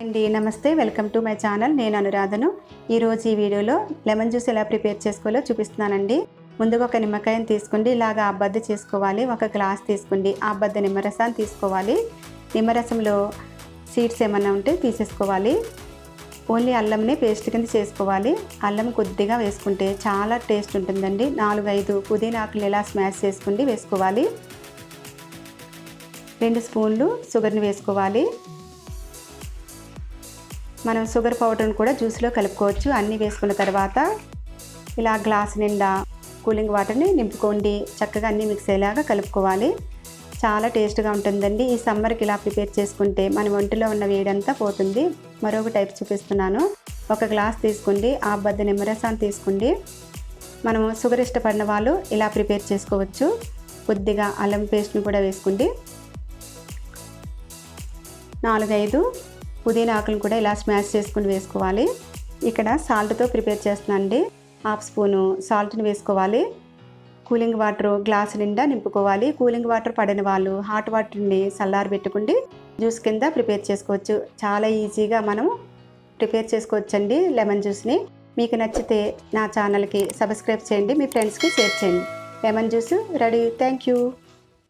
అండి నమస్తే, welcome to my channel. నేను అనురాధను. ఈరోజు ఈ వీడియోలో లెమన్ జ్యూస్ ఎలా ప్రిపేర్ చేసుకోవాలో చూపిస్తున్నానండి. ముందుగా ఒక నిమ్మకాయని తీసుకోండి, ఇలాగా ఆబద్ద చేసుకోవాలి. ఒక గ్లాస్ తీసుకోండి, ఆబద్ద నిమ్మరసాన్ని తీసుకోవాలి. నిమ్మరసంలో సీడ్స్ ఏమన్నా ఉంటే తీసేసుకోవాలి. ఓన్లీ అల్లంని పేస్ట్ కింద చేసుకోవాలి. అల్లం కొద్దిగా వేసుకుంటే చాలా టేస్ట్ ఉంటుందండి. 4-5 పుదీనా ఆకులు ఇలా స్మాష్ చేసుకుండి వేసుకోవాలి. 2 స్పూన్లు షుగర్ని వేసుకోవాలి. మనం షుగర్ పౌడర్ని కూడా జ్యూస్లో కలుపుకోవచ్చు. అన్నీ వేసుకున్న తర్వాత ఇలా గ్లాస్ నిండా కూలింగ్ వాటర్ని నింపుకోండి. చక్కగా అన్నీ మిక్స్ అయ్యేలాగా కలుపుకోవాలి. చాలా టేస్ట్గా ఉంటుందండి. ఈ సమ్మర్కి ఇలా ప్రిపేర్ చేసుకుంటే మన ఒంటిలో ఉన్న వేడంతా పోతుంది. మరొక టైప్ చూపిస్తున్నాను. ఒక గ్లాస్ తీసుకోండి, ఆబద్ద నిమ్మరసాన్ని తీసుకోండి. మనం షుగర్ ఇష్టపడిన వాళ్ళు ఇలా ప్రిపేర్ చేసుకోవచ్చు. కొద్దిగా అల్లం పేస్ట్ని కూడా వేసుకోండి. 4-5 పుదీనా ఆకులను కూడా ఇలా స్మాష్ చేసుకుని వేసుకోవాలి. ఇక్కడ సాల్ట్తో ప్రిపేర్ చేస్తున్నానండి. 1/2 స్పూను సాల్ట్ని వేసుకోవాలి. కూలింగ్ వాటర్ గ్లాస్ నిండా నింపుకోవాలి. కూలింగ్ వాటర్ పడని వాళ్ళు హాట్ వాటర్ని చల్లారబెట్టుకుండి జ్యూస్ కింద ప్రిపేర్ చేసుకోవచ్చు. చాలా ఈజీగా మనం ప్రిపేర్ చేసుకోవచ్చండి లెమన్ జ్యూస్ని. మీకు నచ్చితే నా ఛానల్కి సబ్స్క్రైబ్ చేయండి, మీ ఫ్రెండ్స్కి షేర్ చేయండి. Lemon juice ready. Thank you.